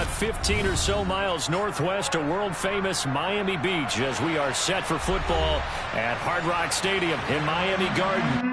about 15 or so miles northwest of world-famous Miami Beach as we are set for football at Hard Rock Stadium in Miami Gardens.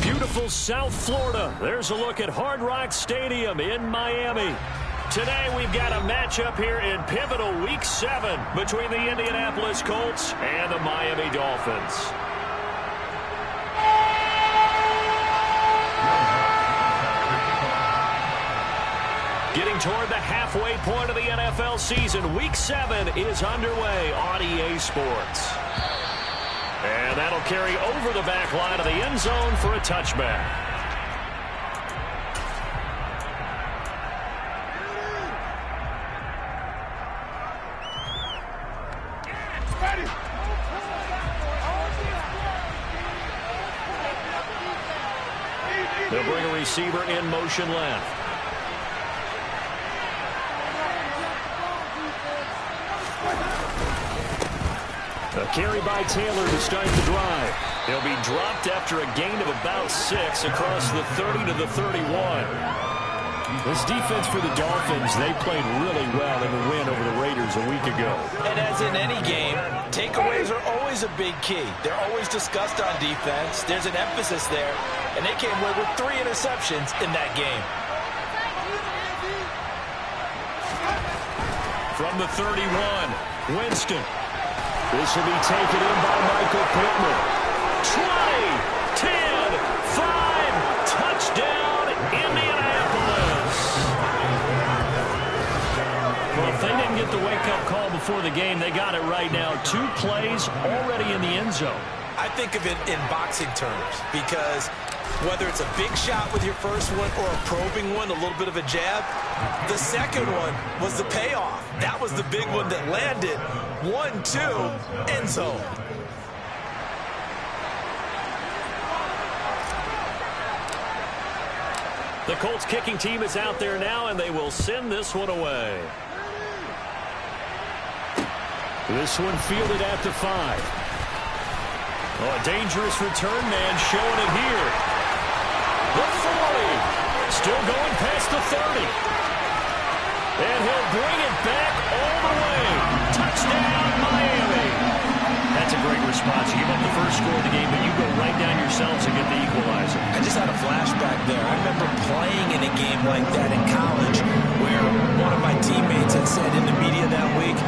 Beautiful South Florida. There's a look at Hard Rock Stadium in Miami. Today we've got a matchup here in pivotal Week 7 between the Indianapolis Colts and the Miami Dolphins. Getting toward the halfway point of the NFL season, Week 7 is underway on EA Sports. And that'll carry over the back line of the end zone for a touchback. They'll bring a receiver in motion left. A carry by Taylor to start the drive. He'll be dropped after a gain of about 6 across the 30 to the 31. This defense for the Dolphins, they played really well in the win over the Raiders a week ago. And as in any game, takeaways are always a big key. They're always discussed on defense. There's an emphasis there, and they came away with 3 interceptions in that game. From the 31, Winston. This will be taken in by Michael Pittman. 20, 10, 5, touchdown, Indianapolis. Well, if they didn't get the wake-up call before the game, they got it right now. 2 plays already in the end zone. I think of it in boxing terms because whether it's a big shot with your first one or a probing one, a little bit of a jab, the second one was the payoff. That was the big one that landed. 1-2, end zone. The Colts kicking team is out there now, and they will send this one away. This one fielded at the 5. Oh, a dangerous return man showing it here. The 40. Still going past the 30. And he'll bring it back all the way. Touchdown, Miami. That's a great response. You give up the first score of the game, but you go right down yourselves and get the equalizer. I just had a flashback there. I remember playing in a game like that in college where one of my teammates had said in the media that week,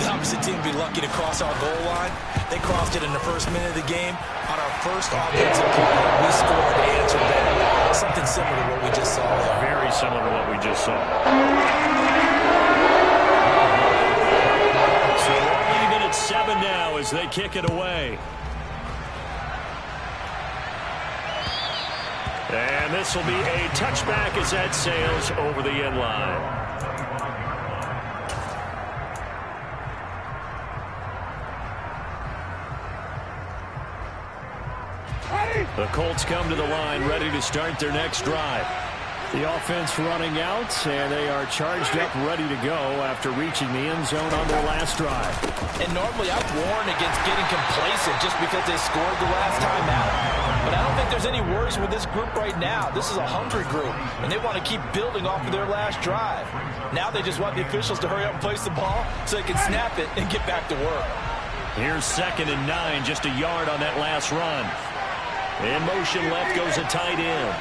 the opposite team would be lucky to cross our goal line. They crossed it in the first minute of the game. On our first offensive play, we scored to answer back. Something similar to what we just saw there. Very similar to what we just saw. So we're even at 7 now as they kick it away. And this will be a touchback as that sails over the end line. The Colts come to the line ready to start their next drive. The offense running out, and they are charged up, ready to go after reaching the end zone on their last drive. And normally I warn against getting complacent just because they scored the last time out. But I don't think there's any worries with this group right now. This is a hungry group, and they want to keep building off of their last drive. Now they just want the officials to hurry up and place the ball so they can snap it and get back to work. Here's 2nd and 9, just a yard on that last run. In motion left goes a tight end.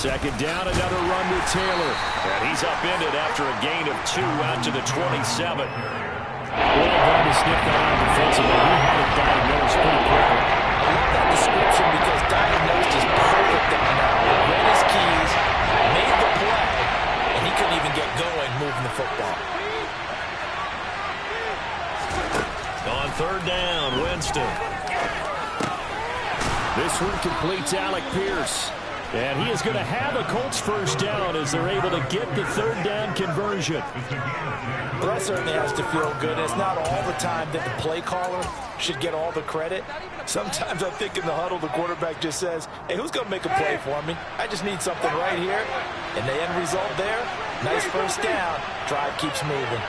Second down, another run with Taylor. And he's upended after a gain of 2 out to the 27. Well done to sniff that out defensively. He had it diagnosed pretty quickly. I love that description because diagnosed is perfect down now. Read his keys, made the play, and he couldn't even get going moving the football. On 3rd down, Winston. This one completes Alec Pierce. And he is going to have a Colts first down as they're able to get the 3rd down conversion. Well, that certainly has to feel good. It's not all the time that the play caller should get all the credit. Sometimes I think in the huddle, the quarterback just says, hey, who's going to make a play for me? I just need something right here. And the end result there, nice first down. Drive keeps moving.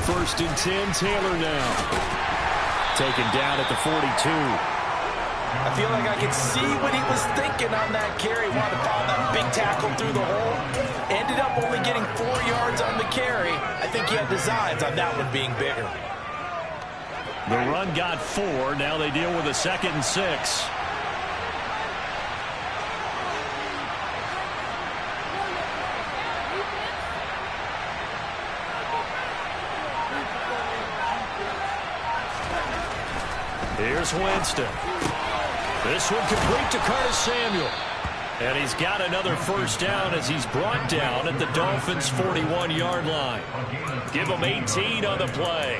First and 10, Taylor now. Taken down at the 42. I feel like I could see what he was thinking on that carry. Wanted to follow that big tackle through the hole. Ended up only getting 4 yards on the carry. I think he had designs on that one being bigger. The run got 4. Now they deal with a 2nd and 6. Here's Winston. This one complete to Curtis Samuel. And he's got another first down as he's brought down at the Dolphins' 41-yard line. Give him 18 on the play.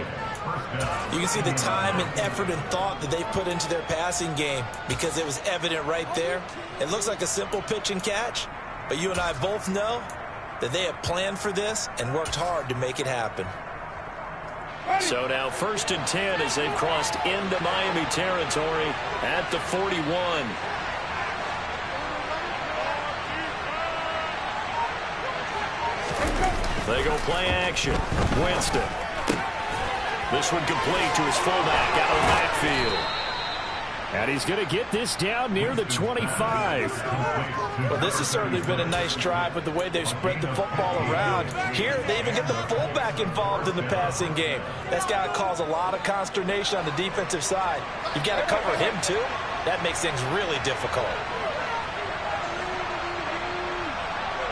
You can see the time and effort and thought that they put into their passing game because it was evident right there. It looks like a simple pitch and catch, but you and I both know that they have planned for this and worked hard to make it happen. So now 1st and 10 as they've crossed into Miami territory at the 41. They go play action. Winston. This one complete to his fullback out of the backfield. And he's going to get this down near the 25. Well, this has certainly been a nice drive with the way they've spread the football around. Here, they even get the fullback involved in the passing game. That's got to cause a lot of consternation on the defensive side. You've got to cover him, too. That makes things really difficult.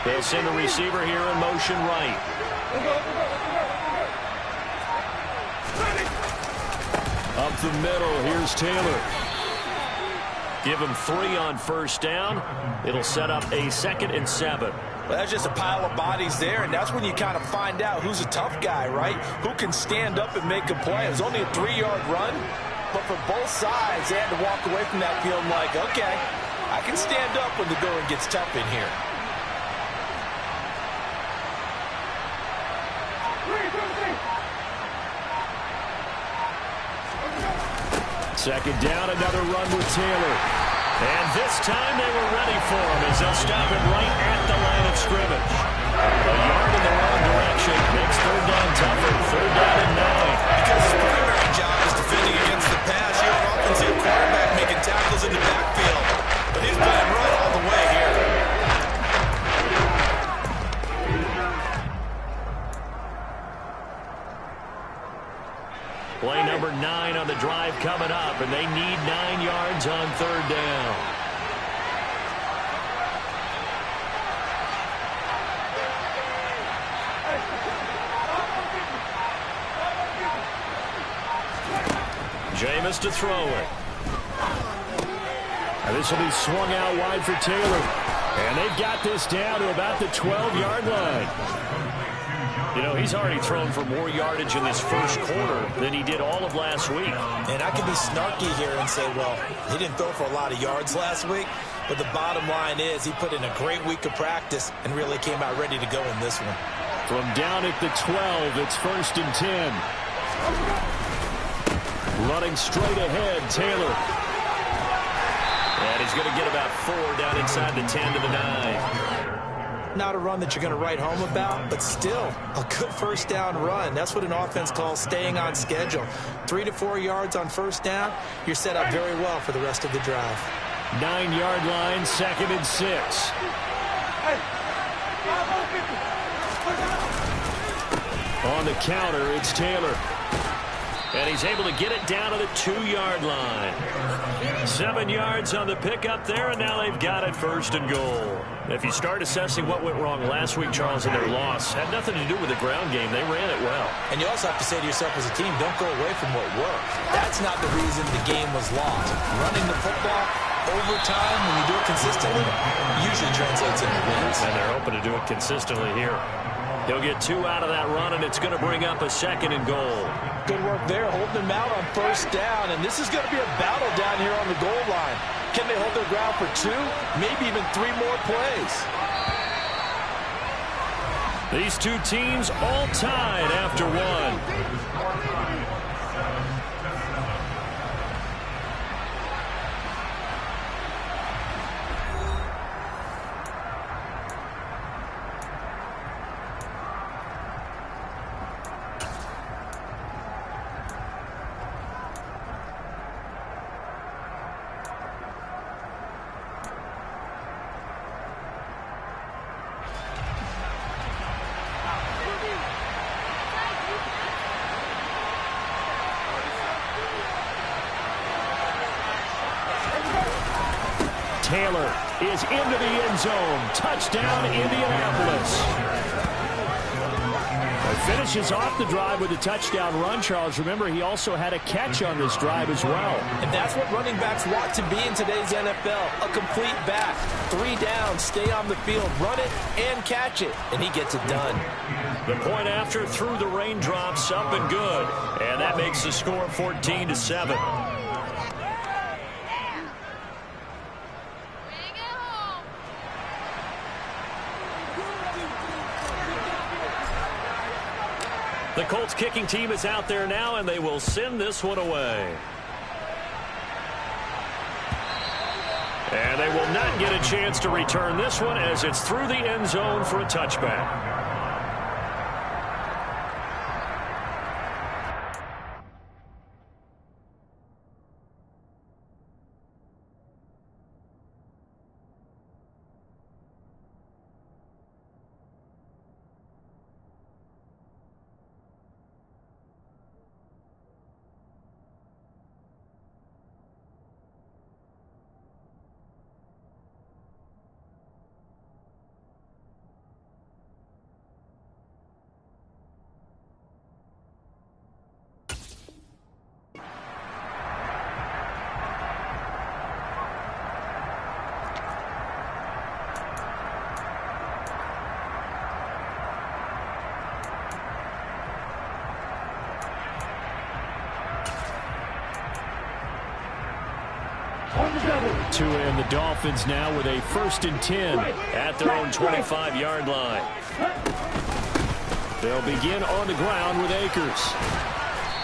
They'll send the receiver here in motion right. Up the middle, here's Taylor. Give him 3 on first down. It'll set up a 2nd and 7. Well, that's just a pile of bodies there, and that's when you kind of find out who's a tough guy, right? Who can stand up and make a play. It was only a 3-yard run, but for both sides, they had to walk away from that feeling like, okay, I can stand up when the going gets tough in here. Second down, another run with Taylor. And this time they were ready for him as they'll stop him right at the line of scrimmage. A yard in the wrong direction makes 3rd down tougher. 3rd down and 9. Because his primary job is defending against the pass. You often see a quarterback making tackles in the backfield. But he's playing run all the way here. Play number 9 on the drive coming up, and they need 9 yards on 3rd down. Jameis to throw it. And this will be swung out wide for Taylor. And they've got this down to about the 12-yard line. You know, he's already thrown for more yardage in this first quarter than he did all of last week. And I can be snarky here and say, well, he didn't throw for a lot of yards last week. But the bottom line is he put in a great week of practice and really came out ready to go in this one. From down at the 12, it's 1st and 10. Running straight ahead, Taylor. And he's going to get about 4 down inside the 10 to the 9. Not a run that you're going to write home about, but still a good first down run. That's what an offense calls staying on schedule. 3 to 4 yards on first down, you're set up very well for the rest of the drive. 9-yard line, 2nd and 6. On the counter, it's Taylor. And he's able to get it down to the 2-yard line. 7 yards on the pickup there, and now they've got it 1st and goal. If you start assessing what went wrong last week, Charles, in their loss, had nothing to do with the ground game. They ran it well. And you also have to say to yourself as a team, don't go away from what worked. That's not the reason the game was lost. Running the football over time, when you do it consistently, usually translates into wins. And they're hoping to do it consistently here. He'll get 2 out of that run, and it's going to bring up a 2nd and goal. Good work there, holding him out on first down. And this is going to be a battle down here on the goal line. Can they hold their ground for 2, maybe even 3 more plays? These two teams all tied after 1. Taylor is into the end zone. Touchdown, Indianapolis. Finishes off the drive with a touchdown run, Charles. Remember, he also had a catch on this drive as well. And that's what running backs want to be in today's NFL. A complete back. 3 down, stay on the field, run it, and catch it. And he gets it done. The point after through the raindrops, up and good. And that makes the score 14-7. The Colts kicking team is out there now, and they will send this one away. And they will not get a chance to return this one as it's through the end zone for a touchback. To end the Dolphins now with a 1st and 10 at their own 25-yard line. They'll begin on the ground with Akers.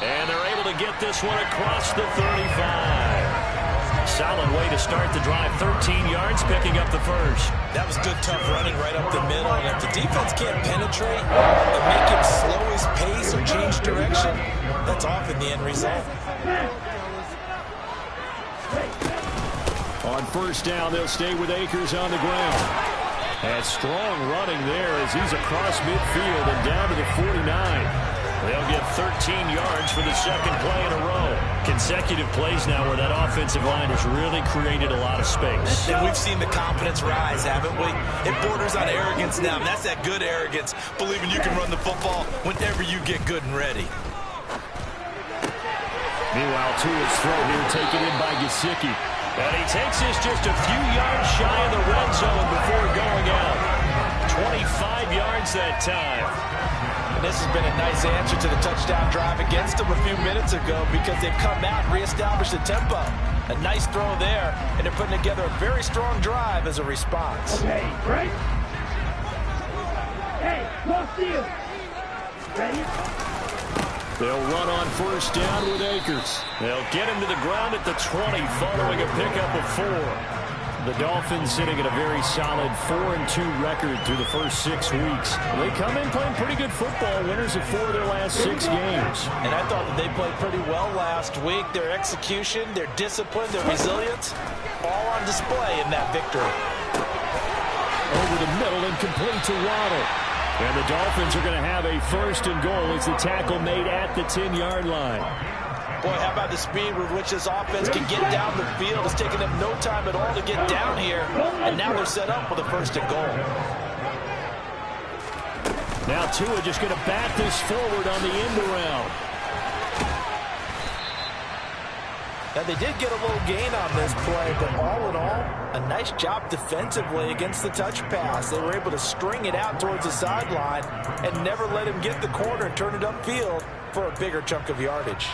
And they're able to get this one across the 35. Solid way to start the drive. 13 yards, picking up the 1st. That was good, tough running right up the middle. And if the defense can't penetrate and make him slow his pace or change direction, that's often the end result. On 1st down, they'll stay with Akers on the ground. And strong running there as he's across midfield and down to the 49. They'll get 13 yards for the 2nd play in a row. Consecutive plays now where that offensive line has really created a lot of space. And we've seen the confidence rise, haven't we? It borders on arrogance now, and that's that good arrogance, believing you can run the football whenever you get good and ready. Meanwhile, Tua's throw here taken in by Gesicki. And he takes this just a few yards shy of the red zone before going out. 25 yards that time. And this has been a nice answer to the touchdown drive against them a few minutes ago because they've come out and reestablished the tempo. A nice throw there, and they're putting together a very strong drive as a response. Okay, break. Hey, cross field. Ready? They'll run on first down with Akers. They'll get him to the ground at the 20 following a pickup of 4. The Dolphins sitting at a very solid 4-2 record through the first 6 weeks. They come in playing pretty good football, winners of 4 of their last 6 games. And I thought that they played pretty well last week. Their execution, their discipline, their resilience, all on display in that victory. Over the middle and complete to Waddle. And the Dolphins are going to have a 1st and goal as the tackle made at the 10-yard line. Boy, how about the speed with which this offense can get down the field? It's taken them no time at all to get down here, and now they're set up with a 1st and goal. Now Tua just going to bat this forward on the end around. Now, they did get a little gain on this play, but all in all, a nice job defensively against the touch pass. They were able to string it out towards the sideline and never let him get the corner and turn it upfield for a bigger chunk of yardage.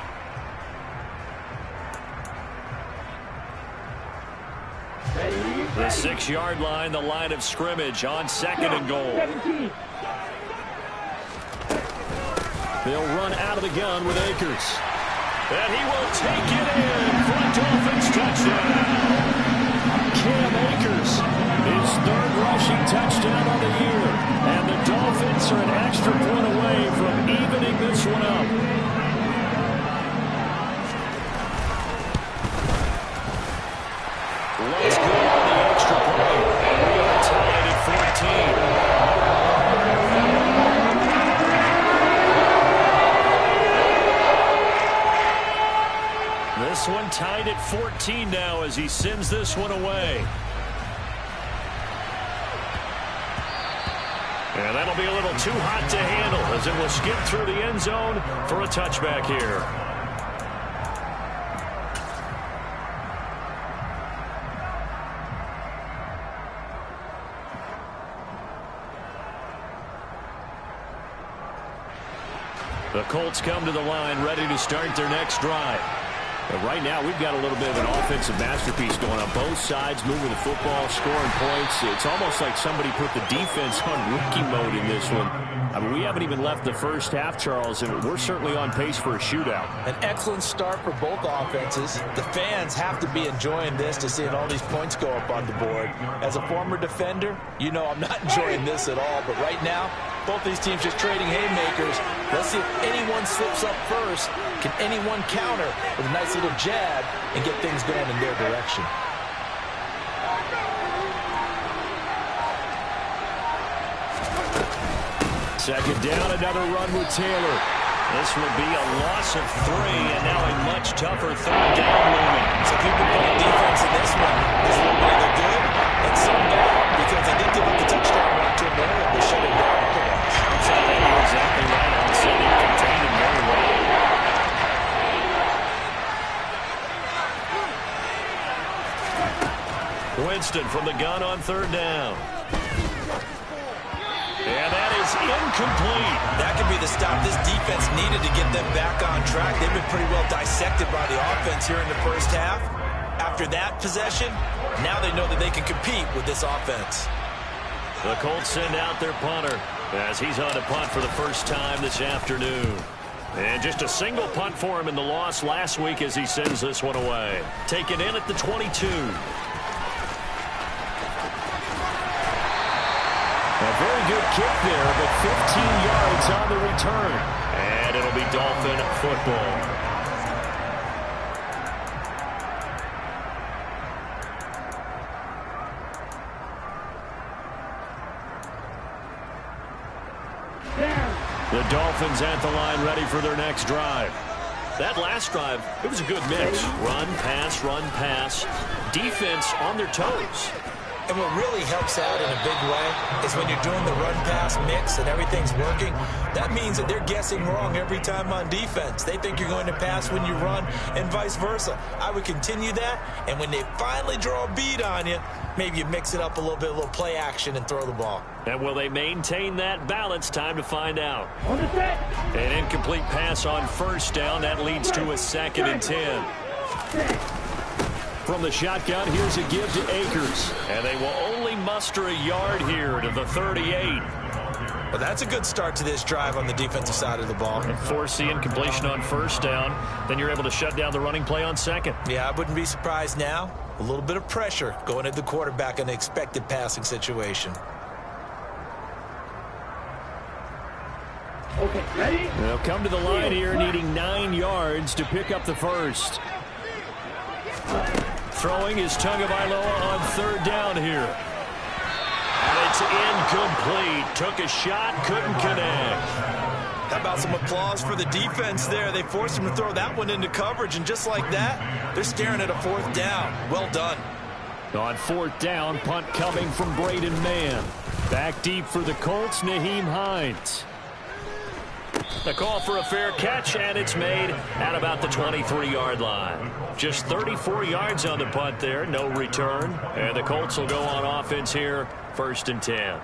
The 6-yard line, the line of scrimmage on 2nd and goal. They'll run out of the gun with Akers. And he will take it in for a Dolphins touchdown. Cam Akers, his 3rd rushing touchdown on the year. And the Dolphins are an extra point away from evening this one up. Let's go on the extra point. We are tied at 14. This one tied at 14 now as he sends this one away. And that'll be a little too hot to handle as it will skip through the end zone for a touchback here. The Colts come to the line ready to start their next drive. But right now, we've got a little bit of an offensive masterpiece going on both sides, moving the football, scoring points. It's almost like somebody put the defense on rookie mode in this one. I mean, we haven't even left the first half, Charles, and we're certainly on pace for a shootout. An excellent start for both offenses. The fans have to be enjoying this to seeing all these points go up on the board. As a former defender, you know I'm not enjoying this at all. But right now, both these teams just trading haymakers. Let's see if anyone slips up first. Can anyone counter with a nice little jab and get things going in their direction? Second down, another run with Taylor. This will be a loss of 3, and now a much tougher 3rd down looming. So people play defense in this one. This one will be either good and some bad because they did give up the touchdown run to him earlier, but shut him down otherwise. So you're exactly right. I would say they contained him very well. Winston from the gun on 3rd down. And that is incomplete. That could be the stop this defense needed to get them back on track. They've been pretty well dissected by the offense here in the first half. After that possession, now they know that they can compete with this offense. The Colts send out their punter as he's on to punt for the first time this afternoon. And just a single punt for him in the loss last week as he sends this one away. Taken in at the 22. A very good kick there, but 15 yards on the return. And it'll be Dolphin football. The Dolphins at the line ready for their next drive. That last drive, it was a good mix. Run, pass, defense on their toes. And what really helps out in a big way is when you're doing the run-pass mix and everything's working, that means that they're guessing wrong every time on defense. They think you're going to pass when you run and vice versa. I would continue that, and when they finally draw a bead on you, maybe you mix it up a little play action and throw the ball. And will they maintain that balance? Time to find out. An incomplete pass on first down. That leads to a 2nd and 10. From the shotgun, here's a give to Akers. And they will only muster a yard here to the 38. Well, that's a good start to this drive on the defensive side of the ball. Forcing completion on first down. Then you're able to shut down the running play on second. Yeah, I wouldn't be surprised now. A little bit of pressure going at the quarterback in an expected passing situation. Okay, ready? They'll come to the line here needing 9 yards to pick up the first. Throwing is Tagovailoa on third down here. And it's incomplete. Took a shot, couldn't connect. How about some applause for the defense there? They forced him to throw that one into coverage, and just like that, they're staring at a fourth down. Well done. On fourth down, punt coming from Braden Mann. Back deep for the Colts, Nyheim Hines. The call for a fair catch, and it's made at about the 23-yard line. Just 34 yards on the punt there, no return. And the Colts will go on offense here, 1st and 10.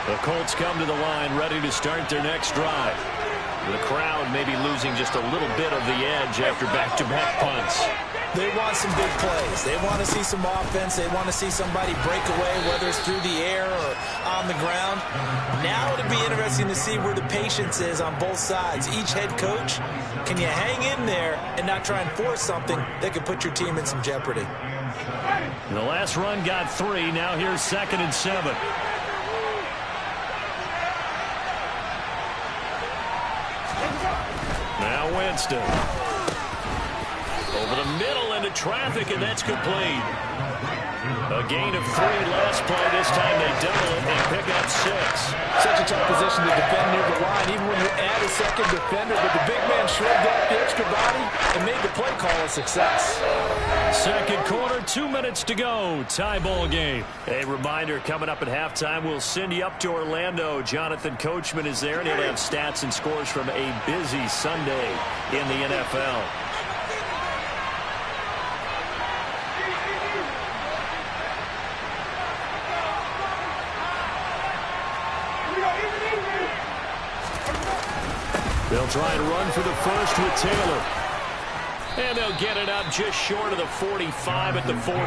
The Colts come to the line, ready to start their next drive. The crowd may be losing just a little bit of the edge after back-to-back punts. They want some big plays. They want to see some offense. They want to see somebody break away, whether it's through the air or on the ground. Now it'll be interesting to see where the patience is on both sides. Each head coach, can you hang in there and not try and force something that could put your team in some jeopardy? The last run got 3. Now here's 2nd and 7. Now Winston. Over the middle into traffic, and that's complete. A gain of 3 last play. This time they double it and pick up 6. Such a tough position to defend near the line, even when you add a second defender. But the big man shrugged off the extra body and made the play call a success. Second quarter, 2 minutes to go. Tie ball game. A reminder, coming up at halftime, we'll send you up to Orlando. Jonathan Coachman is there, and he'll have stats and scores from a busy Sunday in the NFL. They'll try and run for the first with Taylor. And they'll get it up just short of the 45 at the 44.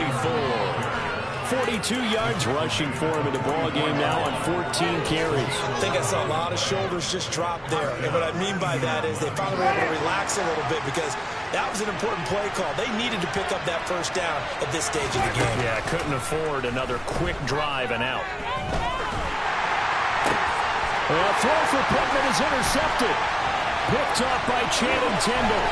42 yards rushing for him in the ball game now on 14 carries. I think I saw a lot of shoulders just drop there. And what I mean by that is they finally were able to relax a little bit because that was an important play call. They needed to pick up that first down at this stage of the game. Yeah, couldn't afford another quick drive and out. A throw for Pittman is intercepted. Picked off by Channing Tindall.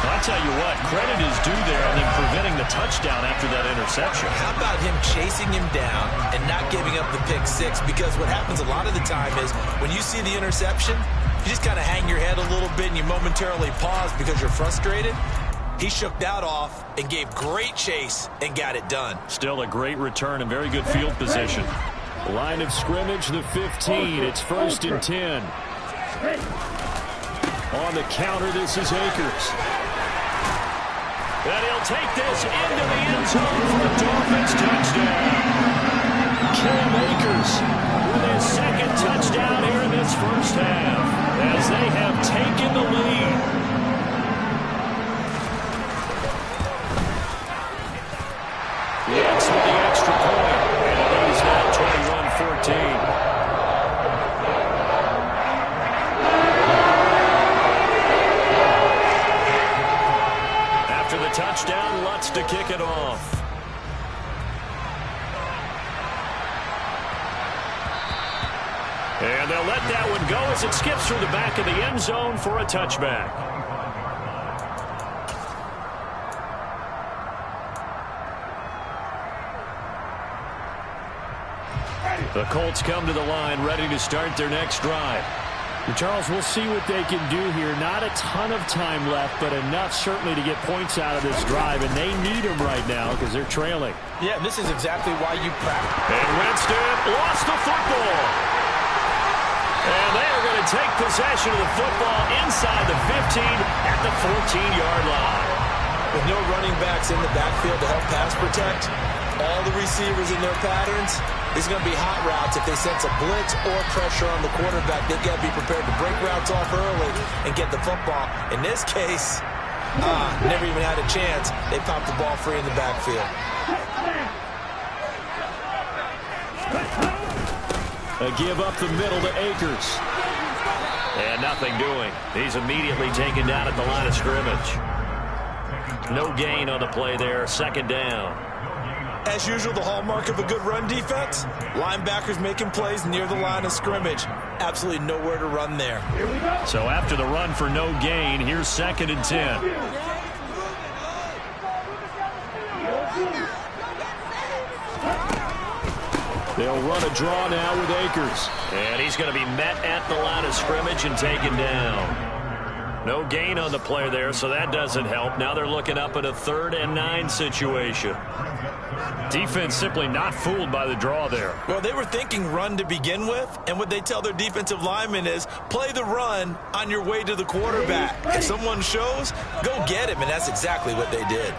I'll tell you what, credit is due there on him preventing the touchdown after that interception. How about him chasing him down and not giving up the pick 6? Because what happens a lot of the time is when you see the interception, you just kind of hang your head a little bit and you momentarily pause because you're frustrated. He shook that off and gave great chase and got it done. Still a great return and very good field position. Line of scrimmage, the 15. It's 1st and 10. On the counter, this is Akers. And he'll take this into the end zone for a Dolphins touchdown. Cam Akers with his 2nd touchdown here in this first half as they have taken the lead. Yates with the extra point, and it is now 21-14. After the touchdown, Lutz to kick it off. And they'll let that one go as it skips through the back of the end zone for a touchback. The Colts come to the line, ready to start their next drive. Charles, we'll see what they can do here. Not a ton of time left, but enough certainly to get points out of this drive, and they need them right now because they're trailing. Yeah, this is exactly why you practice. And Winston lost the football. And they are going to take possession of the football inside the 15 at the 14-yard line. With no running backs in the backfield to help pass protect, all the receivers in their patterns. It's going to be hot routes. If they sense a blitz or pressure on the quarterback, they got to be prepared to break routes off early and get the football. In this case, never even had a chance. They popped the ball free in the backfield. A give up the middle to Akers. And nothing doing. He's immediately taken down at the line of scrimmage. No gain on the play there. Second down. As usual, the hallmark of a good run defense, linebackers making plays near the line of scrimmage. Absolutely nowhere to run there. So after the run for no gain, here's 2nd and 10. They'll run a draw now with Akers. And he's going to be met at the line of scrimmage and taken down. No gain on the play there, so that doesn't help. Now they're looking up at a 3rd and 9 situation. Defense simply not fooled by the draw there. Well, they were thinking run to begin with, and what they tell their defensive linemen is play the run on your way to the quarterback. If someone shows, go get him, and that's exactly what they did.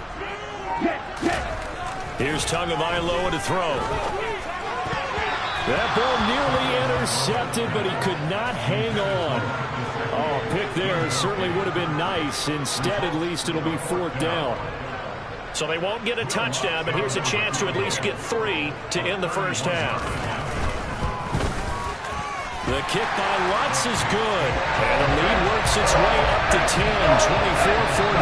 Here's Tagovailoa to throw. That ball nearly intercepted, but he could not hang on. Oh, pick there certainly would have been nice. Instead, at least it'll be 4th down. So they won't get a touchdown, but here's a chance to at least get 3 to end the first half. The kick by Lutz is good. And the lead works its way up to 10,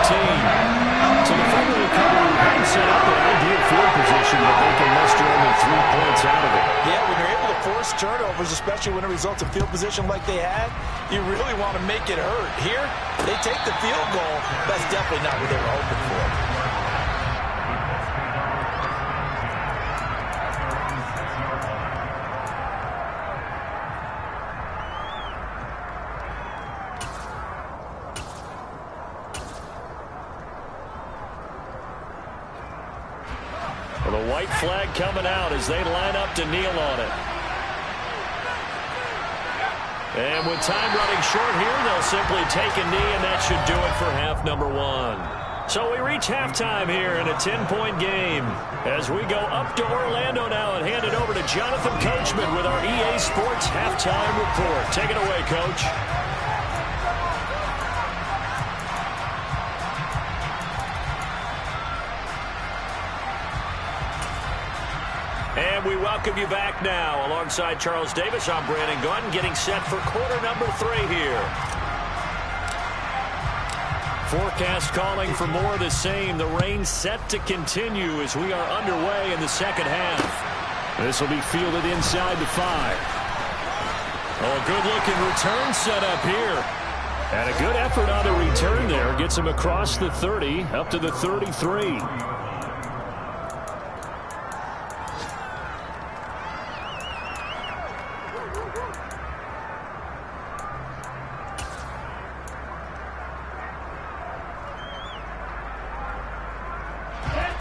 24-14. So the final recovery can set up an ideal field position, but they can muster only 3 points out of it. Yeah, when you're able to force turnovers, especially when it results in field position like they had, you really want to make it hurt. Here, they take the field goal. That's definitely not what they were hoping for. Well, the white flag coming out as they line up to kneel on it. And with time running short here, they'll simply take a knee, and that should do it for half number 1. So we reach halftime here in a 10-point game as we go up to Orlando now and hand it over to Jonathan Coachman with our EA Sports halftime report. Take it away, Coach. And we welcome you back now. Alongside Charles Davis, I'm Brandon Gunn, getting set for quarter number 3 here. Forecast calling for more of the same. The rain set to continue as we are underway in the second half. This will be fielded inside the 5. Oh, good-looking return set up here. And a good effort on the return there. Gets him across the 30, up to the 33.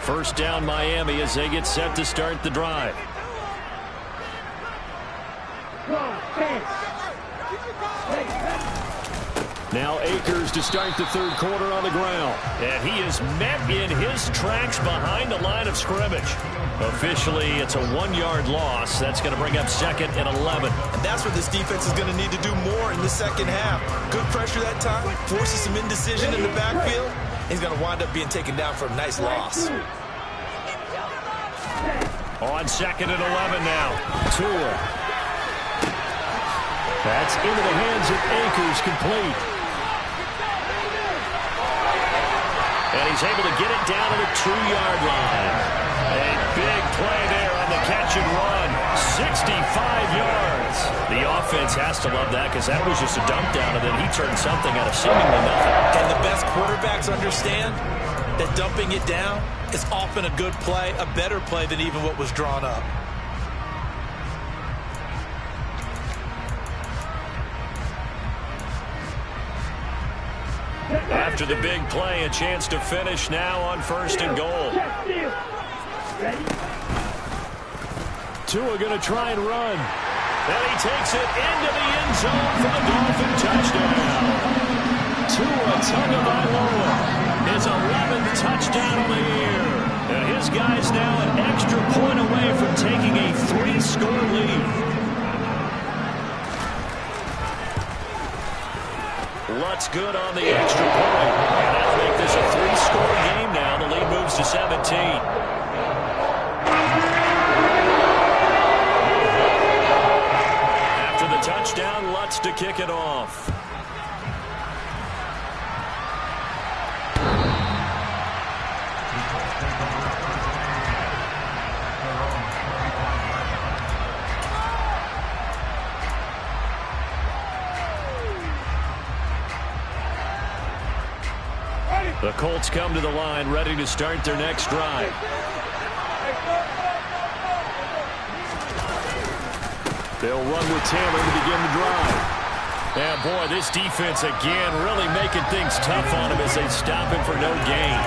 First down Miami as they get set to start the drive. Now Akers to start the 3rd quarter on the ground. And he is met in his tracks behind the line of scrimmage. Officially, it's a 1-yard loss. That's going to bring up 2nd and 11. And that's what this defense is going to need to do more in the second half. Good pressure that time, forces some indecision in the backfield. He's going to wind up being taken down for a nice loss. On 2nd and 11 now. Tua. That's into the hands of Akers, complete. And he's able to get it down to the 2-yard line. A big play there on the catch and run. 65 yards. The offense has to love that because that was just a dump down, and then he turned something out of seemingly nothing. And the best quarterbacks understand that dumping it down is often a good play, a better play than even what was drawn up. After the big play, a chance to finish now on 1st and goal. Tua going to try and run. And he takes it into the end zone for the Dolphin touchdown. Tua Tagovailoa, his 11th touchdown of the year. And his guys now an extra point away from taking a 3-score lead. Lutz good on the extra point. And that'll make this a 3-score game now. The lead moves to 17. After the touchdown, Lutz to kick it off. The Colts come to the line, ready to start their next drive. They'll run with Taylor to begin the drive. And boy, this defense again really making things tough on him as they stop him for no gain.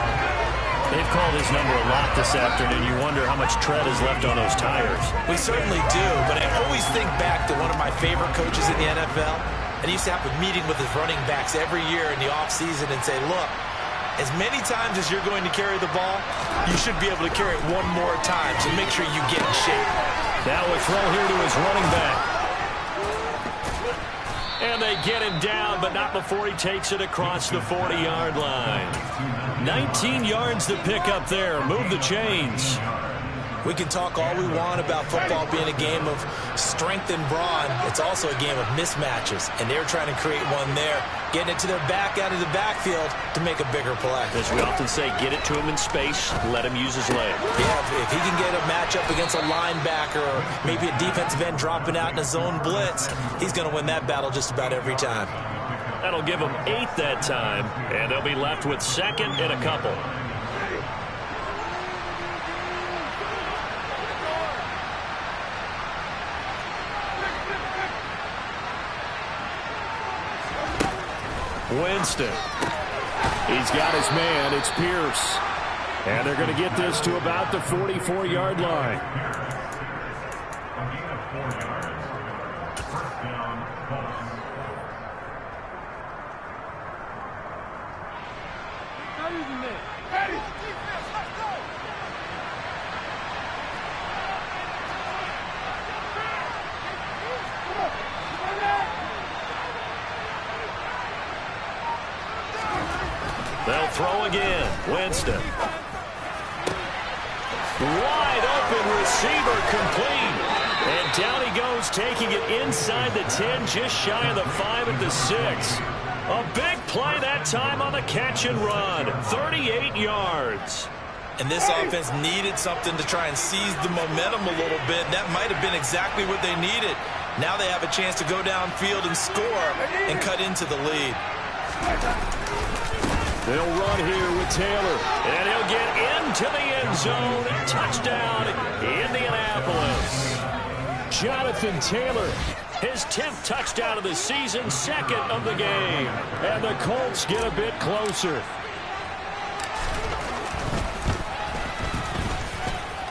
They've called his number a lot this afternoon. You wonder how much tread is left on those tires. We certainly do, but I always think back to one of my favorite coaches in the NFL. And he used to have a meeting with his running backs every year in the offseason and say, look, as many times as you're going to carry the ball, you should be able to carry it one more time, so make sure you get in shape. Now a throw here to his running back. And they get him down, but not before he takes it across the 40-yard line. 19 yards to pick up there. Move the chains. We can talk all we want about football being a game of strength and brawn. It's also a game of mismatches, and they're trying to create one there, getting it to their back out of the backfield to make a bigger play. As we often say, get it to him in space, let him use his leg. Yeah, if he can get a matchup against a linebacker or maybe a defensive end dropping out in a zone blitz, he's going to win that battle just about every time. That'll give him 8 that time, and they'll be left with second and a couple. Winston. He's got his man. It's Pierce. And they're going to get this to about the 44-yard line. They'll throw again. Winston. Wide open receiver complete. And down he goes, taking it inside the 10, just shy of the 5 at the 6. A big play that time on the catch and run. 38 yards. And this offense needed something to try and seize the momentum a little bit. That might have been exactly what they needed. Now they have a chance to go downfield and score and cut into the lead. They'll run here with Taylor, and he'll get into the end zone. Touchdown, Indianapolis. Jonathan Taylor, his 10th touchdown of the season, second of the game. And the Colts get a bit closer.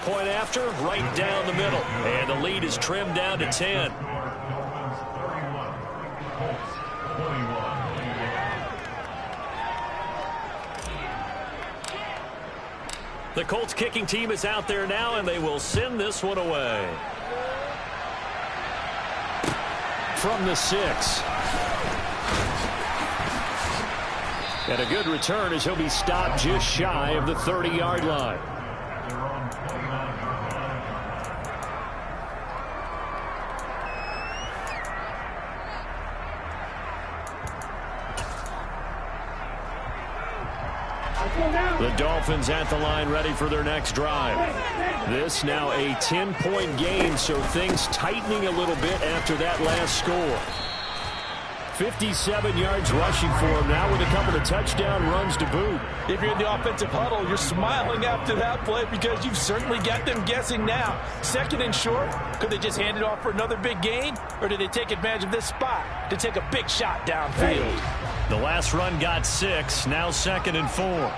Point after, right down the middle. And the lead is trimmed down to 10. The Colts kicking team is out there now, and they will send this one away. From the 6. And a good return as he'll be stopped just shy of the 30-yard line. The Dolphins at the line ready for their next drive. This now a 10-point game, so things tightening a little bit after that last score. 57 yards rushing for him now with a couple of touchdown runs to boot. If you're in the offensive huddle, you're smiling after that play because you've certainly got them guessing now. Second and short, could they just hand it off for another big gain? Or did they take advantage of this spot to take a big shot downfield? The last run got 6, now second and 4.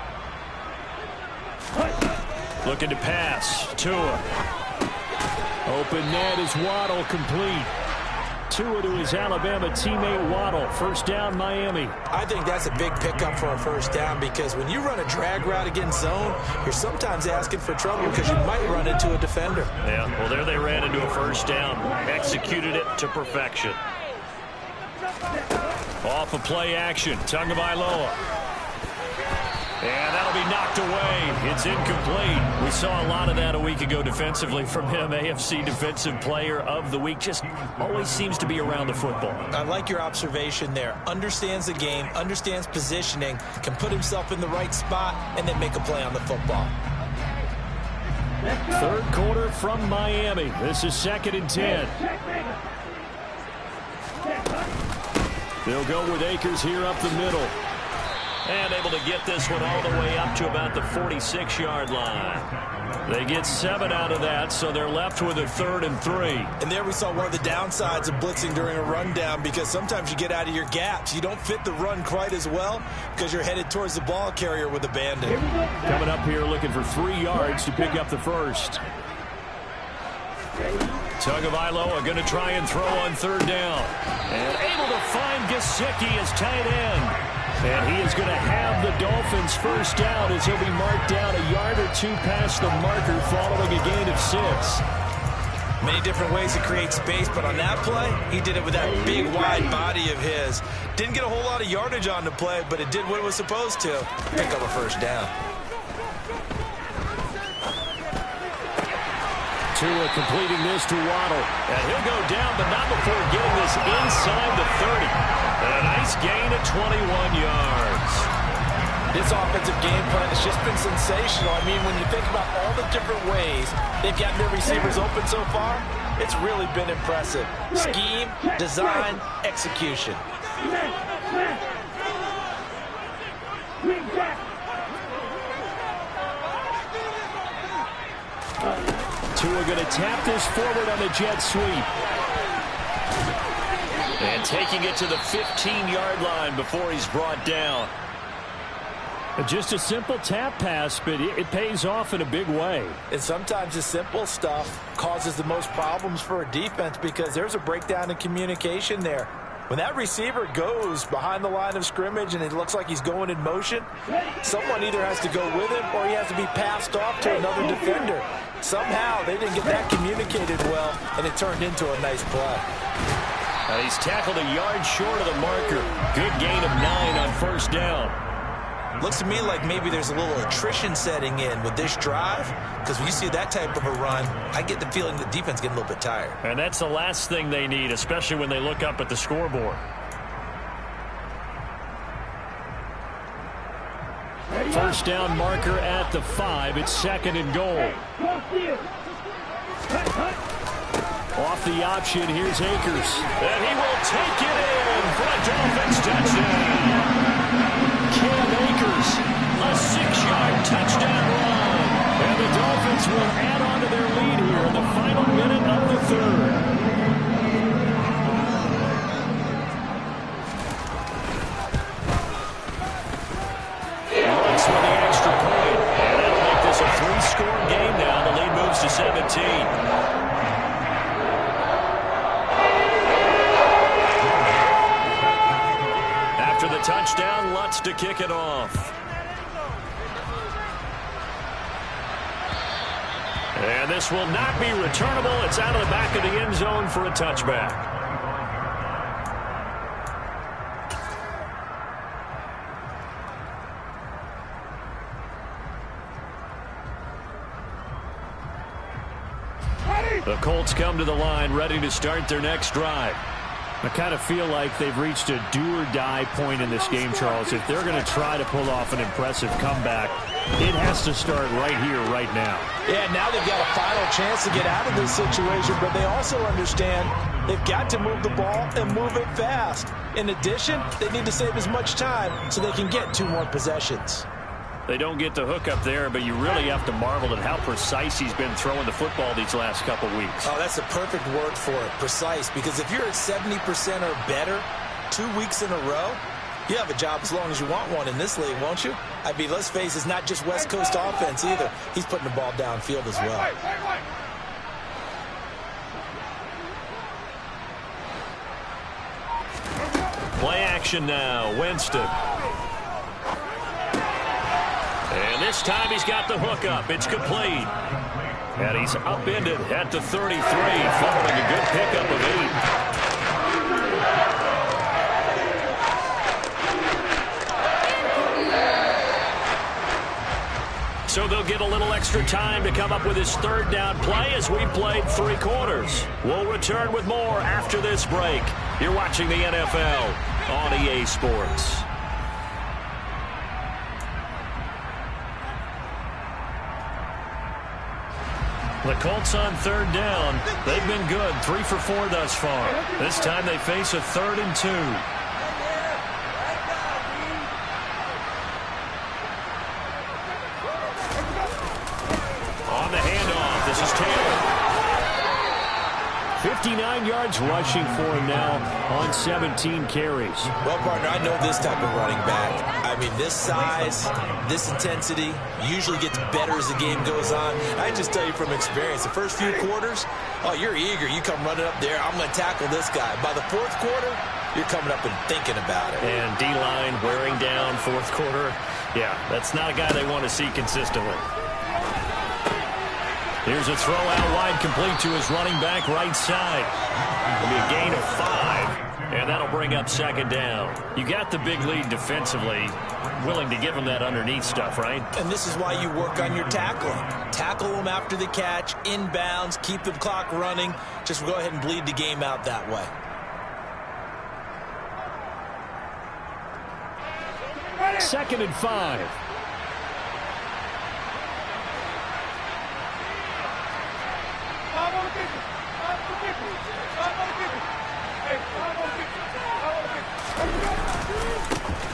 Looking to pass. Tua. Open net is Waddle complete. Tua to his Alabama teammate Waddle. First down, Miami. I think that's a big pickup for a first down because when you run a drag route against zone, you're sometimes asking for trouble because you might run into a defender. Yeah, well, there they ran into a first down. Executed it to perfection. Off of play action, Tagovailoa. And that'll be knocked away. It's incomplete. We saw a lot of that a week ago defensively from him. AFC Defensive Player of the Week. Just always seems to be around the football. I like your observation there. Understands the game, understands positioning, can put himself in the right spot, and then make a play on the football. Third quarter from Miami. This is 2nd and 10. They'll go with Akers here up the middle. And able to get this one all the way up to about the 46-yard line. They get 7 out of that, so they're left with a 3rd and 3. And there we saw one of the downsides of blitzing during a rundown because sometimes you get out of your gaps. You don't fit the run quite as well because you're headed towards the ball carrier with abandon. Coming up here looking for 3 yards to pick up the first. Tagovailoa going to try and throw on 3rd down. And able to find Gesicki as tight end. And he is going to have the Dolphins first down as he'll be marked down a yard or 2 past the marker following a gain of 6. Many different ways to create space, but on that play, he did it with that big, wide body of his. Didn't get a whole lot of yardage on the play, but it did what it was supposed to. Pick up a first down. Tua completing this to Waddle. And he'll go down, but not before getting this inside the 30. And a nice gain of 21 yards. This offensive game plan has just been sensational. I mean, when you think about all the different ways they've gotten their receivers open so far, it's really been impressive. Scheme, design, execution. Tua going to tap this forward on the jet sweep. And taking it to the 15-yard line before he's brought down. Just a simple tap pass, but it pays off in a big way. And sometimes the simple stuff causes the most problems for a defense because there's a breakdown in communication there. When that receiver goes behind the line of scrimmage and it looks like he's going in motion, someone either has to go with him or he has to be passed off to another defender. Somehow they didn't get that communicated well, and it turned into a nice play. He's tackled a yard short of the marker. Good gain of 9 on first down. Looks to me like maybe there's a little attrition setting in with this drive, because when you see that type of a run, I get the feeling the defense getting a little bit tired. And that's the last thing they need, especially when they look up at the scoreboard. First down marker at the 5. It's 2nd and goal. Off the option, here's Akers. And he will take it in for a Dolphins touchdown. Cam Akers, a 6-yard touchdown run. And the Dolphins will add on to their lead here in the final minute of the 3rd. Looks for the extra point. And that'll make this a 3-score game now. The lead moves to 17. After the touchdown, Lutz to kick it off. And this will not be returnable. It's out of the back of the end zone for a touchback. The Colts come to the line ready to start their next drive. I kind of feel like they've reached a do-or-die point in this game, Charles. If they're going to try to pull off an impressive comeback, it has to start right here, right now. Yeah, now they've got a final chance to get out of this situation, but they also understand they've got to move the ball and move it fast. In addition, they need to save as much time so they can get 2 more possessions. They don't get the hook up there, but you really have to marvel at how precise he's been throwing the football these last couple weeks. Oh, that's the perfect word for it, precise, because if you're at 70% or better 2 weeks in a row, you have a job as long as you want one in this league, won't you? I mean, let's face it, it's not just West Coast offense either. He's putting the ball downfield as well. Play action now. Winston. And this time he's got the hook up. It's complete. And he's upended at the 33, following a good pickup of 8. So they'll get a little extra time to come up with his third down play as we played 3 quarters. We'll return with more after this break. You're watching the NFL on EA Sports. The Colts on third down. They've been good, 3 for 4 thus far. This time they face a 3rd and 2. On the handoff, this is Taylor. 59 yards rushing for him now on 17 carries. Well, partner, I know this type of running back. I mean, this size, this intensity usually gets better as the game goes on. I just tell you from experience, the first few quarters, oh, you're eager. You come running up there, I'm going to tackle this guy. By the 4th quarter, you're coming up and thinking about it. And D-line wearing down 4th quarter. Yeah, that's not a guy they want to see consistently. Here's a throw out wide, complete to his running back right side. It'll be a gain of 5, and that'll bring up 2nd down. You got the big lead defensively, willing to give him that underneath stuff, right? And this is why you work on your tackling. Tackle them after the catch, inbounds, keep the clock running. Just go ahead and bleed the game out that way. Second and 5.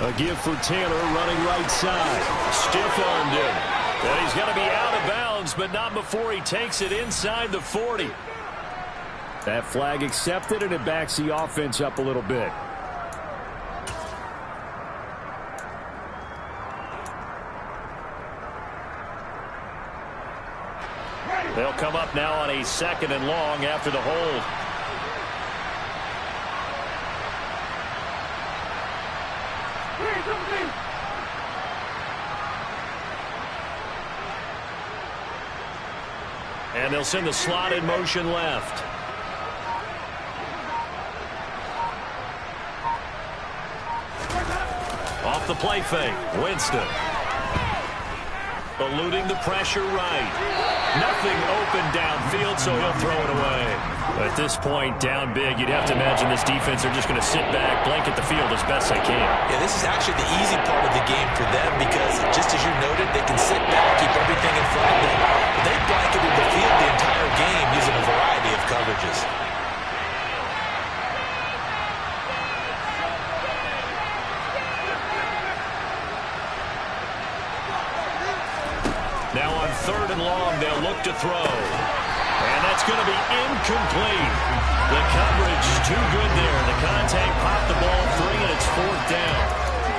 A give for Taylor running right side. Stiff-armed him. And he's going to be out of bounds, but not before he takes it inside the 40. That flag accepted, and it backs the offense up a little bit. They'll come up now on a 2nd and long after the hold. And they'll send the slot in motion left. Off the play fake, Winston. Eluding the pressure right. Nothing open downfield, so he'll throw it away. At this point, down big, you'd have to imagine this defense are just going to sit back, blanket the field as best they can. Yeah, this is actually the easy part of the game for them because, just as you noted, they can sit back, keep everything in front of them. But they blanketed the field the entire game using a variety of coverages. Now on 3rd and long, they'll look to throw. And that's going to be incomplete. The coverage is too good there. The contact popped the ball free, and it's 4th down.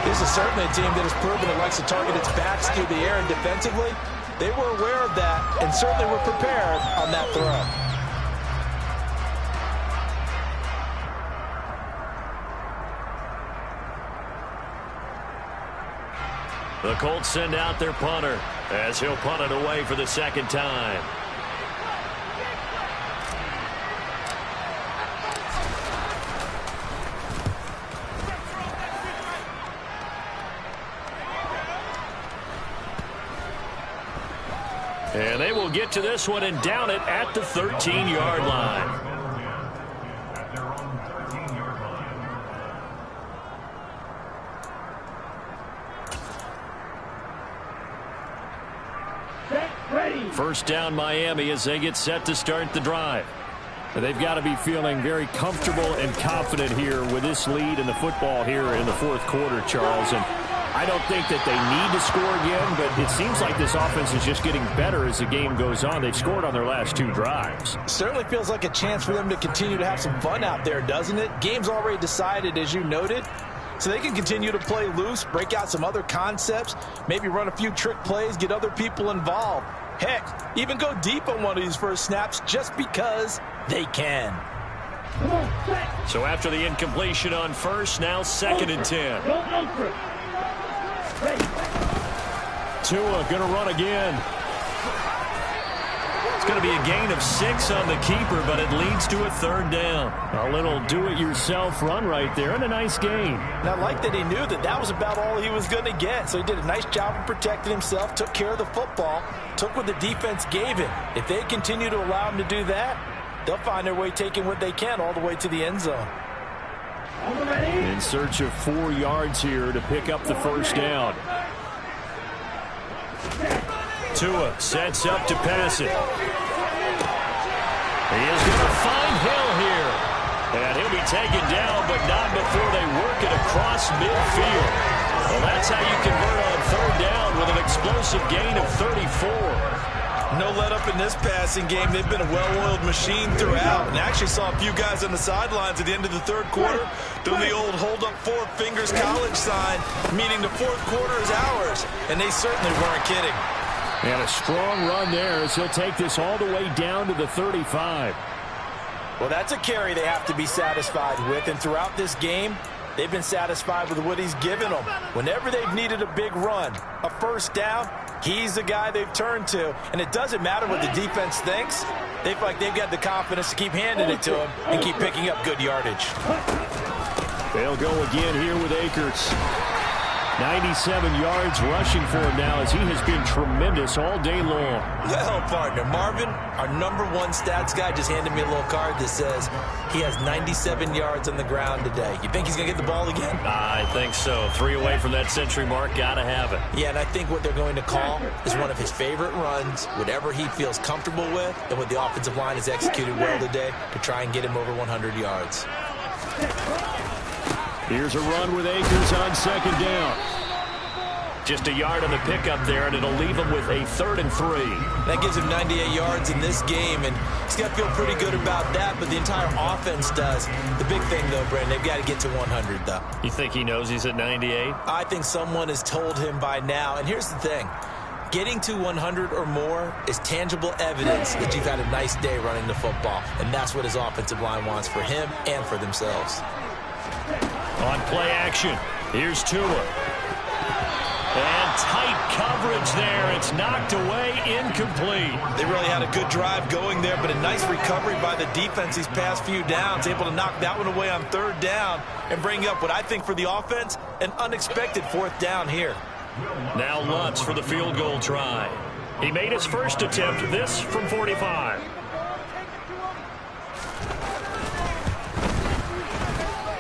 This is certainly a team that has proven it likes to target its backs through the air, and defensively, they were aware of that and certainly were prepared on that throw. The Colts send out their punter as he'll punt it away for the 2nd time. And they will get to this one and down it at the 13-yard line. First down Miami as they get set to start the drive. They've got to be feeling very comfortable and confident here with this lead in the football here in the 4th quarter, Charles. And I don't think that they need to score again, but it seems like this offense is just getting better as the game goes on. They've scored on their last 2 drives. Certainly feels like a chance for them to continue to have some fun out there, doesn't it? Game's already decided, as you noted. So they can continue to play loose, break out some other concepts, maybe run a few trick plays, get other people involved. Heck, even go deep on one of these first snaps just because they can. So after the incompletion on first, now 2nd and 10. Tua going to run again. It's going to be a gain of 6 on the keeper, but it leads to a 3rd down. A little do-it-yourself run right there, and a nice gain. And I like that he knew that that was about all he was going to get. So he did a nice job of protecting himself, took care of the football, took what the defense gave him. If they continue to allow him to do that, they'll find their way taking what they can all the way to the end zone. In search of 4 yards here to pick up the 1st down. Tua sets up to pass it. He is going to find Hill here. And he'll be taken down, but not before they work it across midfield. Well, that's how you convert on 3rd down with an explosive gain of 34. No let up in this passing game. They've been a well-oiled machine throughout. And actually saw a few guys on the sidelines at the end of the 3rd quarter doing the old hold up 4 fingers college sign, meaning the 4th quarter is ours. And they certainly weren't kidding. And a strong run there as he'll take this all the way down to the 35. Well, that's a carry they have to be satisfied with. And throughout this game, they've been satisfied with what he's given them. Whenever they've needed a big run, a 1st down, he's the guy they've turned to. And it doesn't matter what the defense thinks. They feel like they've got the confidence to keep handing it to him and keep picking up good yardage. They'll go again here with Akers. 97 yards rushing for him now as he has been tremendous all day long. Well, partner, Marvin, our #1 stats guy, just handed me a little card that says he has 97 yards on the ground today. You think he's going to get the ball again? I think so. 3 away from that century mark. Got to have it. Yeah, and I think what they're going to call is one of his favorite runs, whatever he feels comfortable with, and what the offensive line has executed well today to try and get him over 100 yards. Here's a run with Akers on 2nd down. Just a yard on the pickup there, and it'll leave him with a 3rd and 3. That gives him 98 yards in this game, and he's got to feel pretty good about that, but the entire offense does. The big thing, though, Brandon, they've got to get to 100, though. You think he knows he's at 98? I think someone has told him by now, and here's the thing. Getting to 100 or more is tangible evidence that you've had a nice day running the football, and that's what his offensive line wants for him and for themselves. On play action, here's Tua. And tight coverage there. It's knocked away, incomplete. They really had a good drive going there, but a nice recovery by the defense these past few downs, able to knock that one away on 3rd down and bring up what I think for the offense, an unexpected 4th down here. Now Lutz for the field goal try. He made his first attempt, this from 45.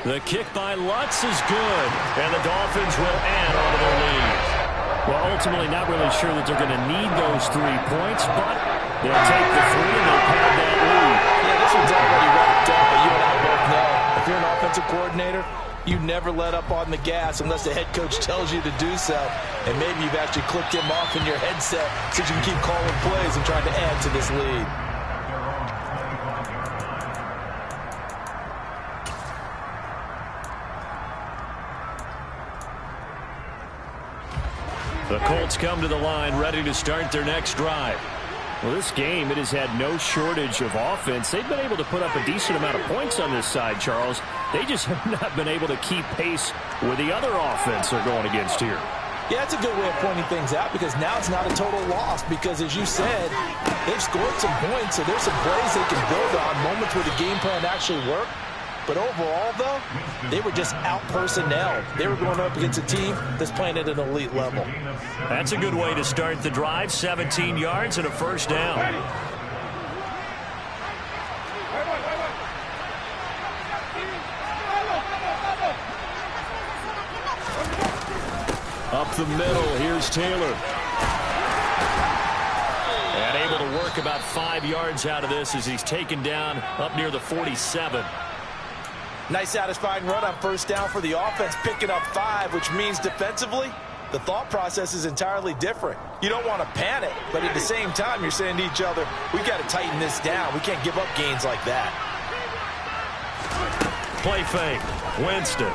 The kick by Lutz is good, and the Dolphins will add on to their lead. Well, ultimately not really sure that they're going to need those 3 points, but they'll take the 3 and they'll pad that lead. Yeah, this one's already wrapped up, but you and I both know if you're an offensive coordinator, you never let up on the gas unless the head coach tells you to do so. And maybe you've actually clicked him off in your headset so you can keep calling plays and trying to add to this lead. The Colts come to the line ready to start their next drive. Well, this game, it has had no shortage of offense. They've been able to put up a decent amount of points on this side, Charles. They just have not been able to keep pace with the other offense they're going against here. Yeah, that's a good way of pointing things out because now it's not a total loss because, as you said, they've scored some points, so there's some plays they can build on, moments where the game plan actually worked. But overall, though, they were just out-personnelled. They were going up against a team that's playing at an elite level. That's a good way to start the drive. 17 yards and a 1st down. Up the middle, here's Taylor. And able to work about 5 yards out of this as he's taken down up near the 47. Nice satisfying run on 1st down for the offense, picking up 5, which means defensively, the thought process is entirely different. You don't want to panic, but at the same time, you're saying to each other, we've got to tighten this down. We can't give up gains like that. Play fake. Winston.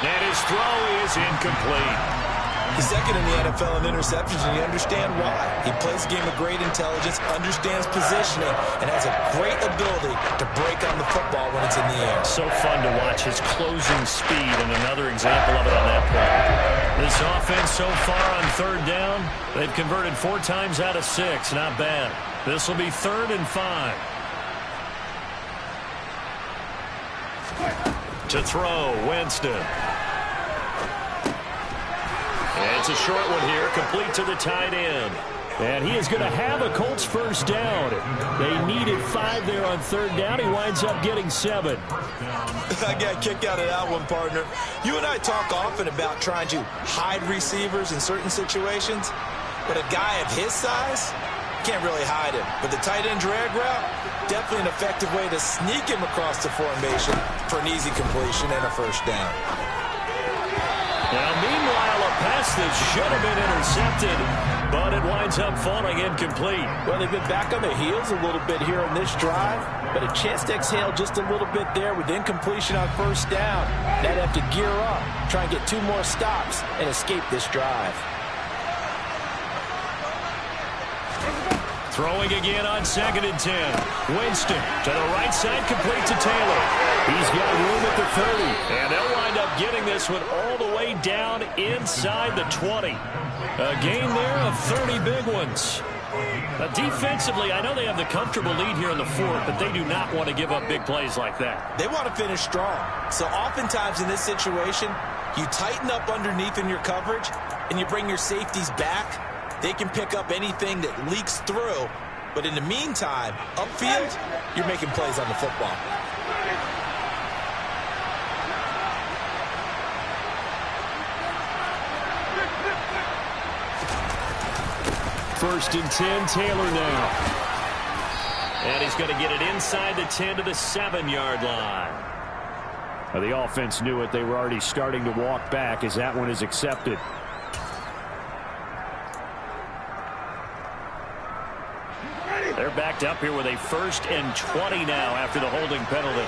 And his throw is incomplete. He's second in the NFL in interceptions, and you understand why. He plays a game of great intelligence, understands positioning, and has a great ability to break on the football when it's in the air. So fun to watch his closing speed, and another example of it on that play. This offense so far on third down, they've converted 4 times out of 6. Not bad. This will be 3rd and 5. To throw, Winston. It's a short one here, complete to the tight end. And he is going to have a Colts first down. They needed 5 there on third down. He winds up getting 7. I got a kick out of that one, partner. You and I talk often about trying to hide receivers in certain situations, but a guy of his size can't really hide him. But the tight end drag route, definitely an effective way to sneak him across the formation for an easy completion and a first down. Now, meanwhile, a pass that should have been intercepted, but it winds up falling incomplete. Well, they've been back on their heels a little bit here on this drive, but a chance to exhale just a little bit there with incompletion on first down. They'd have to gear up, try and get 2 more stops, and escape this drive. Throwing again on 2nd and 10. Winston to the right side, complete to Taylor. He's got room at the 30. And they'll wind up getting this one all the way down inside the 20. A gain there of 30 big ones. Defensively, I know they have the comfortable lead here in the 4th, but they do not want to give up big plays like that. They want to finish strong. So oftentimes in this situation, you tighten up underneath in your coverage, and you bring your safeties back. They can pick up anything that leaks through. But in the meantime, upfield, you're making plays on the football. First and 10, Taylor now. And he's going to get it inside the 10 to the 7-yard line. Well, the offense knew it. They were already starting to walk back as that one is accepted. They're backed up here with a 1st and 20 now after the holding penalty.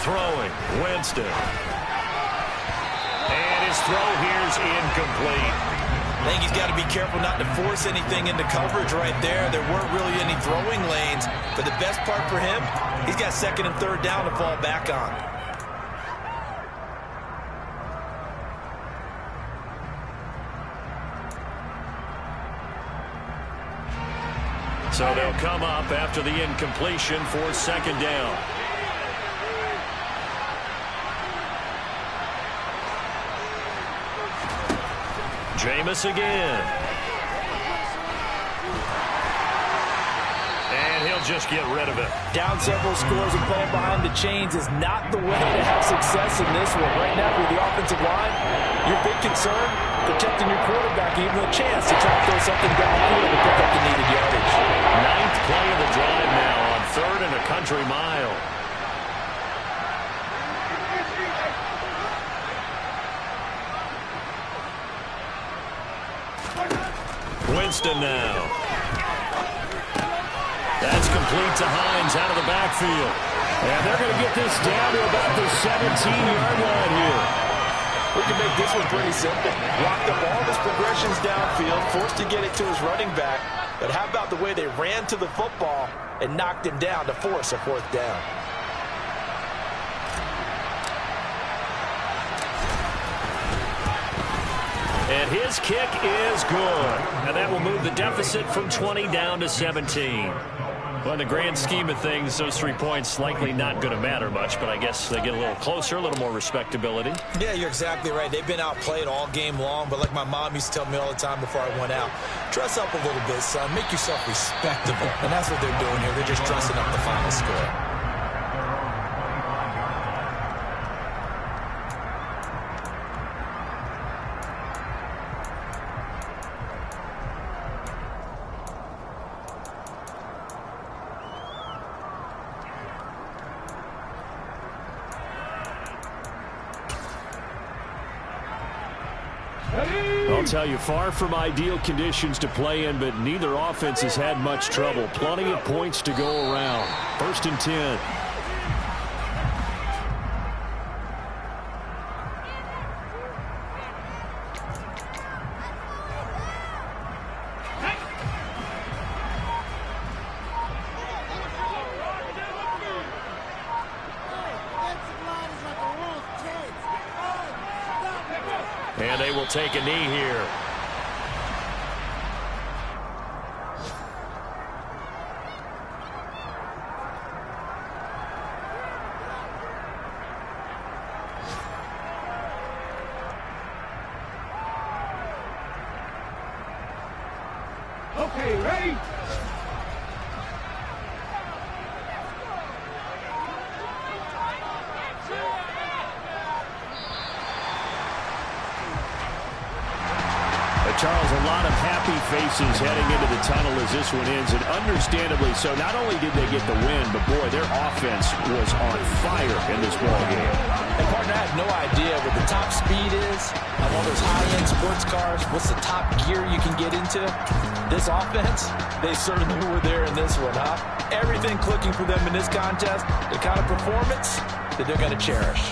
Throwing, Winston. And his throw here's incomplete. I think he's got to be careful not to force anything into coverage right there. There weren't really any throwing lanes. But the best part for him, he's got 2nd and 3rd down to fall back on. So they'll come up after the incompletion for 2nd down. Jameis again. And he'll just get rid of it. Down several scores and playing behind the chains is not the way to have success in this one. Right now, with the offensive line, your big concern, protecting your quarterback, even a chance to try to throw something downfield to pick up the needed yardage. 9th play of the drive now on 3rd and a country mile. Winston now. That's complete to Hines out of the backfield. And they're going to get this down to about the 17-yard line here. We can make this one pretty simple. Locked up all his progressions downfield, forced to get it to his running back. But how about the way they ran to the football and knocked him down to force a 4th down? And his kick is good. And that will move the deficit from 20 down to 17. Well, in the grand scheme of things, those 3 points likely not going to matter much, but I guess they get a little closer, a little more respectability. Yeah, you're exactly right. They've been outplayed all game long, but like my mom used to tell me all the time before I went out, dress up a little bit, son. Make yourself respectable. And that's what they're doing here. They're just dressing up the final score. I'll tell you, far from ideal conditions to play in, but neither offense has had much trouble. Plenty of points to go around. 1st and 10. And they will take a knee here. Okay, ready? Charles, a lot of happy faces heading into the tunnel as this one ends, and understandably so. Not only did they get the win, but boy, their offense was on fire in this ball game. And partner, I have no idea what the top speed is of all those high-end sports cars. What's the top gear you can get into? This offense, they certainly were there in this one, huh? Everything clicking for them in this contest, the kind of performance that they're going to cherish.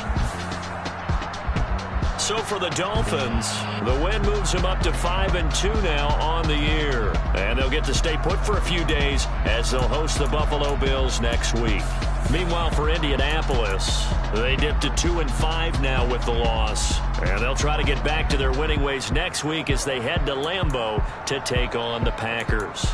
So for the Dolphins, the win moves them up to 5-2 now on the year. And they'll get to stay put for a few days as they'll host the Buffalo Bills next week. Meanwhile, for Indianapolis, they dipped to 2-5 now with the loss. And they'll try to get back to their winning ways next week as they head to Lambeau to take on the Packers.